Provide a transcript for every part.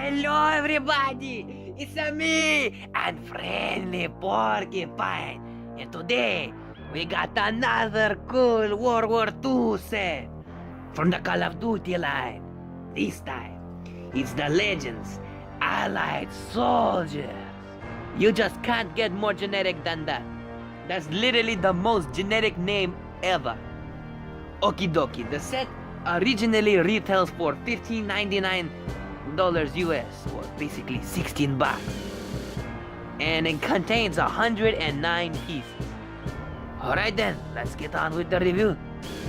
Hello everybody, it's me, Unfriendly Porcupine, and today we got another cool World War II set from the Call of Duty line. This time, it's the Legends Allied Soldiers. You just can't get more generic than that. That's literally the most generic name ever. Okie dokie, the set originally retails for $15.99 US, or basically 16 bucks, and it contains 109 pieces. Alright then, let's get on with the review.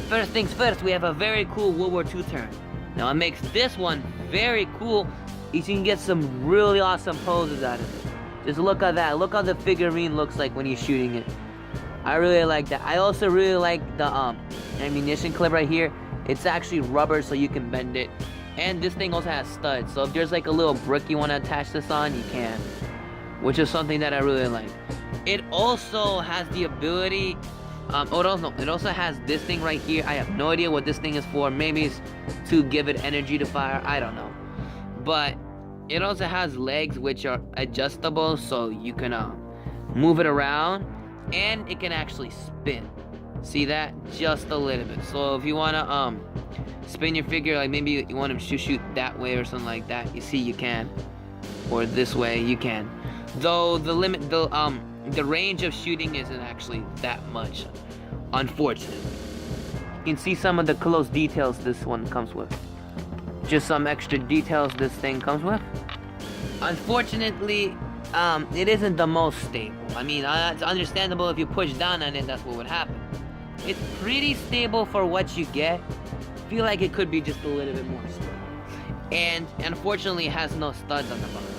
First things first, we have a very cool World War II turn. Now what makes this one very cool is you can get some really awesome poses out of it. Just look at that, look how the figurine looks like when you're shooting it. I really like that. I also really like the ammunition clip right here. It's actually rubber so you can bend it. And this thing also has studs, so if there's like a little brick you want to attach this on, you can. Which is something that I really like. It also has the ability, it also has this thing right here. I have no idea what this thing is for. Maybe it's to give it energy to fire, I don't know. But it also has legs which are adjustable, so you can move it around. And it can actually spin. See that? Just a little bit. So if you want to spin your figure, like maybe you want him to shoot that way or something like that, you see, you can. Or this way, you can. Though the range of shooting isn't actually that much, unfortunately. You can see some of the close details this one comes with. Just some extra details this thing comes with. Unfortunately, it isn't the most stable. I mean, it's understandable if you push down on it, that's what would happen. It's pretty stable for what you get. I feel like it could be just a little bit more stable. And unfortunately, it has no studs on the bottom.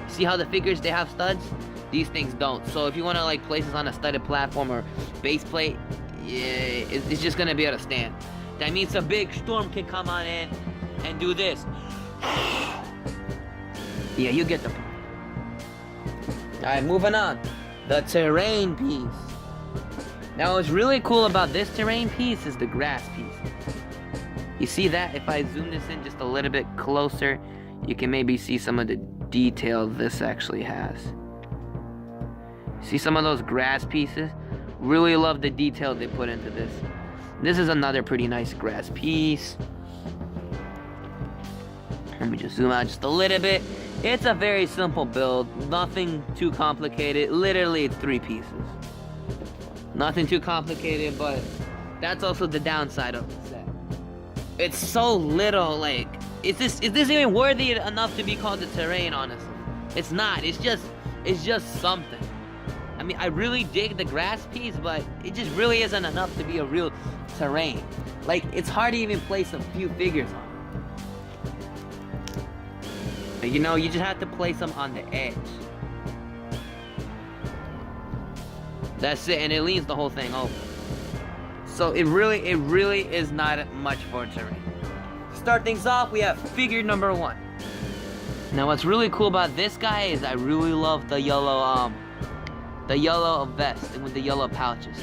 See how the figures, they have studs? These things don't. So if you want to like place this on a studded platform or base plate, yeah, it's just going to be able to stand. That means a big storm can come on in and do this. Yeah, you get the point. Alright, moving on. The terrain piece. Now what's really cool about this terrain piece is the grass piece. You see that? If I zoom this in just a little bit closer, you can maybe see some of the detail this actually has. See some of those grass pieces? Really love the detail they put into this. This is another pretty nice grass piece. Let me just zoom out just a little bit. It's a very simple build, nothing too complicated. Literally, it's 3 pieces. Nothing too complicated, but that's also the downside of the set. It's so little, like, is this even worthy enough to be called the terrain, honestly? It's not, it's just something. I mean, I really dig the grass piece, but it just really isn't enough to be a real terrain. Like, it's hard to even place a few figures on. You know, you just have to place them on the edge. That's it, and it leans the whole thing over. So it really is not much for terrain. To start things off, we have figure number 1. Now what's really cool about this guy is I really love the yellow vest and with the yellow pouches.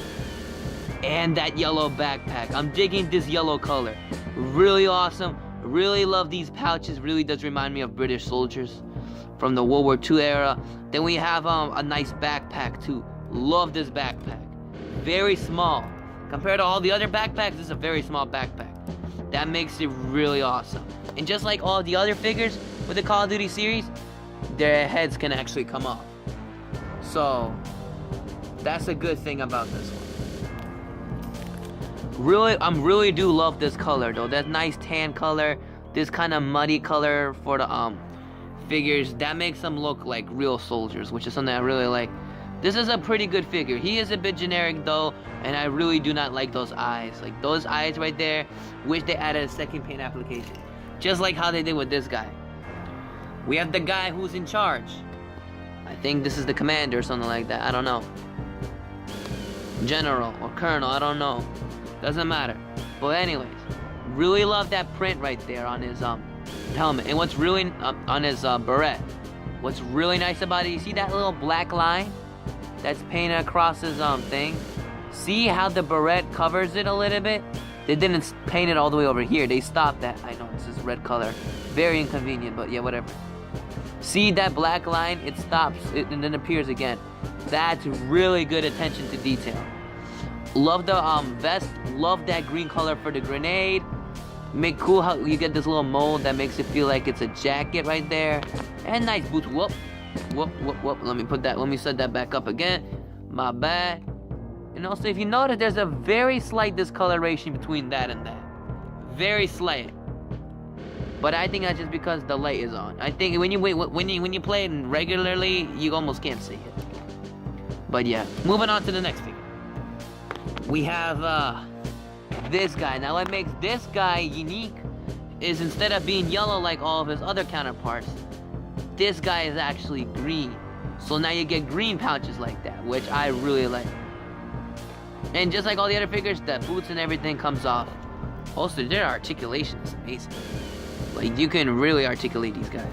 And that yellow backpack. I'm digging this yellow color. Really awesome. Really love these pouches. Really does remind me of British soldiers from the World War II era. Then we have a nice backpack too. Love this backpack. Very small. Compared to all the other backpacks, this is a very small backpack. That makes it really awesome. And just like all the other figures with the Call of Duty series, their heads can actually come off. So that's a good thing about this one. I really do love this color though. That nice tan color, this kind of muddy color for the figures, that makes them look like real soldiers, which is something I really like. This is a pretty good figure. He is a bit generic though, and I really do not like those eyes. Like those eyes right there, wish they added a second paint application. Just like how they did with this guy. We have the guy who's in charge. I think this is the commander or something like that. I don't know. General or colonel, I don't know. Doesn't matter. But anyways, really love that print right there on his helmet. And what's really on his beret. What's really nice about it, you see that little black line that's painted across his thing? See how the beret covers it a little bit? They didn't paint it all the way over here. They stopped that. I know, it's this red color. Very inconvenient, but yeah, whatever. See that black line? It stops and then appears again. That's really good attention to detail. Love the vest. Love that green color for the grenade. Make cool how you get this little mold that makes it feel like it's a jacket right there. And nice boots. Whoop, whoop, whoop, whoop. Let me set that back up again. My bad. And also, if you notice, there's a very slight discoloration between that and that. Very slight. But I think that's just because the light is on. I think when you play it regularly, you almost can't see it. But yeah, moving on to the next figure. We have this guy. Now what makes this guy unique is instead of being yellow like all of his other counterparts, this guy is actually green. So now you get green pouches like that, which I really like. And just like all the other figures, the boots and everything comes off. Also, their articulation is amazing. Like, you can really articulate these guys.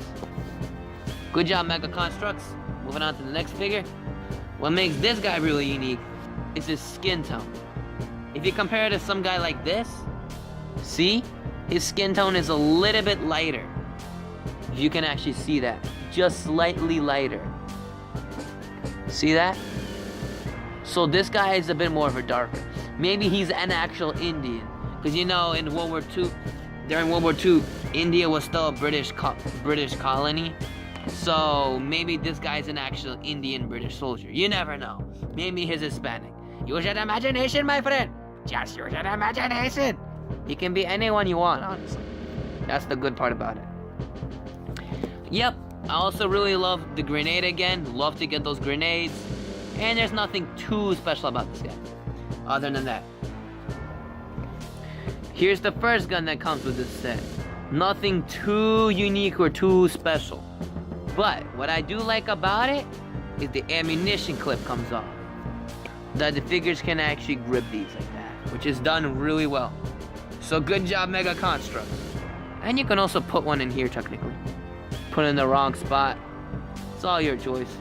Good job, Mega Construx. Moving on to the next figure. What makes this guy really unique is his skin tone. If you compare it to some guy like this, see? His skin tone is a little bit lighter. You can actually see that. Just slightly lighter. See that? So this guy is a bit more of a darker. Maybe he's an actual Indian. Because you know, in World War II, during World War II, India was still a British colony. So maybe this guy's an actual Indian British soldier. You never know. Maybe he's Hispanic. Use your imagination, my friend. Just use your imagination. He can be anyone you want, honestly. That's the good part about it. Yep. I also really love the grenade again. Love to get those grenades. And there's nothing too special about this guy. Other than that. Here's the first gun that comes with this set. Nothing too unique or too special. But what I do like about it is the ammunition clip comes off. That the figures can actually grip these like that, which is done really well. So good job, Mega Construx. And you can also put one in here technically. Put it in the wrong spot. It's all your choice.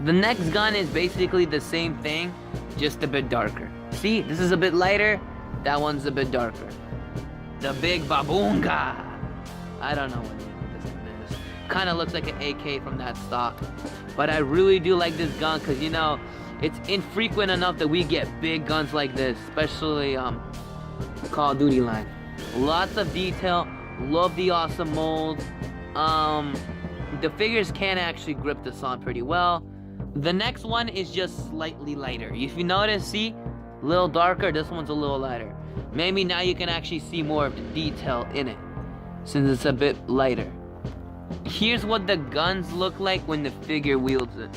The next gun is basically the same thing, just a bit darker. See, this is a bit lighter. That one's a bit darker. The big Babunga. I don't know what this one is. Kind of looks like an AK from that stock. But I really do like this gun because, you know, it's infrequent enough that we get big guns like this. Especially Call of Duty line. Lots of detail. Love the awesome mold. The figures can actually grip this on pretty well. The next one is just slightly lighter. If you notice, see? A little darker. This one's a little lighter. Maybe now you can actually see more of the detail in it, since it's a bit lighter. Here's what the guns look like when the figure wields it.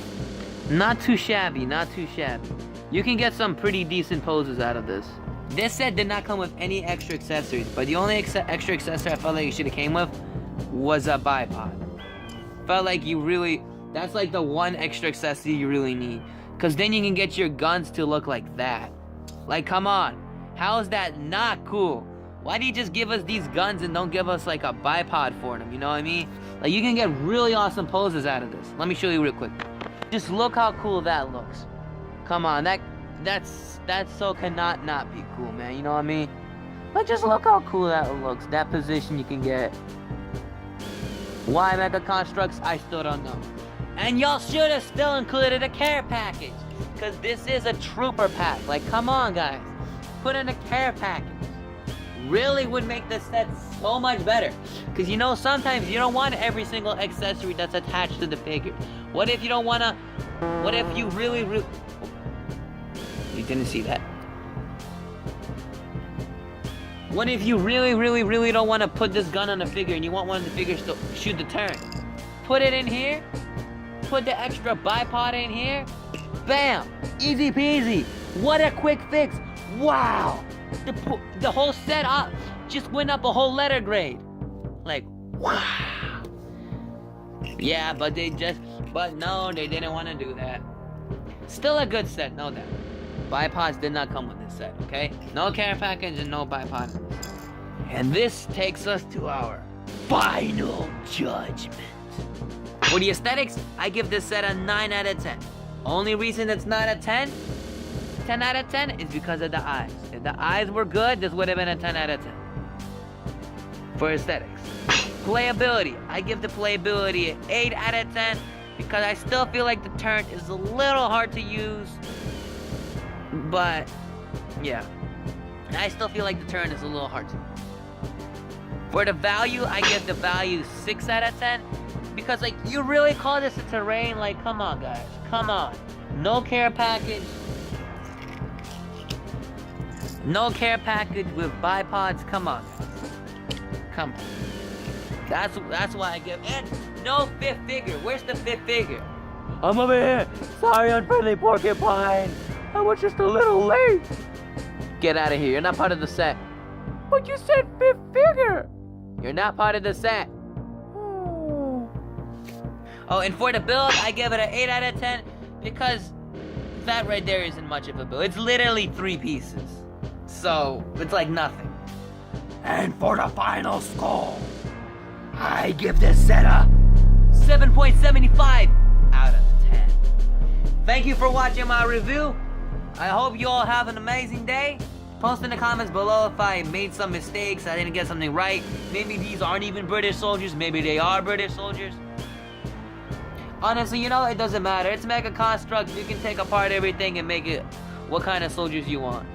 Not too shabby, not too shabby. You can get some pretty decent poses out of this. This set did not come with any extra accessories, but the only extra accessory I felt like it should have came with was a bipod. Felt like that's like the one extra accessory you really need. Because then you can get your guns to look like that. Like, come on. How is that not cool? Why do you just give us these guns and don't give us like a bipod for them? You know what I mean? Like, you can get really awesome poses out of this. Let me show you real quick. Just look how cool that looks. Come on, that so cannot not be cool, man. You know what I mean? But just look how cool that looks. That position you can get. Why Mega Construx? I still don't know. And y'all should have still included a care package. Because this is a trooper pack. Like, come on, guys. Put in a care package. Really would make this set so much better. Because, you know, sometimes you don't want every single accessory that's attached to the figure. What if you don't want to... What if you really... You didn't see that. What if you really don't want to put this gun on the figure and you want one of the figures to shoot the turn? Put it in here. Put the extra bipod in here. Bam! Easy peasy. What a quick fix. Wow! The whole set up just went up a whole letter grade. Like, wow. Yeah, but no, they didn't want to do that. Still a good set, no doubt. Bipods did not come with this set, okay? No care package and no bipod. And this takes us to our final judgment. For the aesthetics, I give this set a 9 out of 10. Only reason it's not a 10 out of 10 is because of the eyes. If the eyes were good, this would have been a 10 out of 10. For aesthetics. Playability. I give the playability an 8 out of 10 because I still feel like the turn is a little hard to use. But, yeah. I still feel like the turn is a little hard to use. For the value, I give the value 6 out of 10 because, like, you really call this a terrain? Like, come on, guys. Come on. No care package. No care package with bipods. Come on. Come on. That's why I give. And no fifth figure. Where's the fifth figure? I'm over here. Sorry, Unfriendly Porcupine. I was just a little late. Get out of here. You're not part of the set. But you said fifth figure. You're not part of the set. Oh, and for the build, I give it an 8 out of 10 because that right there isn't much of a build. It's literally 3 pieces. So, it's like nothing. And for the final score, I give this set a 7.75 out of 10. Thank you for watching my review. I hope you all have an amazing day. Post in the comments below if I made some mistakes, I didn't get something right. Maybe these aren't even British soldiers, maybe they are British soldiers. Honestly, you know, it doesn't matter. It's Mega Construx. You can take apart everything and make it what kind of soldiers you want.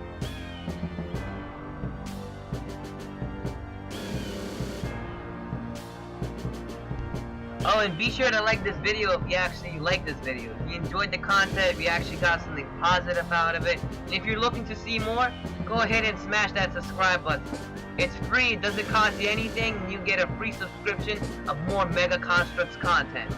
Oh, and be sure to like this video if you actually like this video. If you enjoyed the content, if you actually got something positive out of it. And if you're looking to see more, go ahead and smash that subscribe button. It's free, it doesn't cost you anything, and you get a free subscription of more Mega Construx content.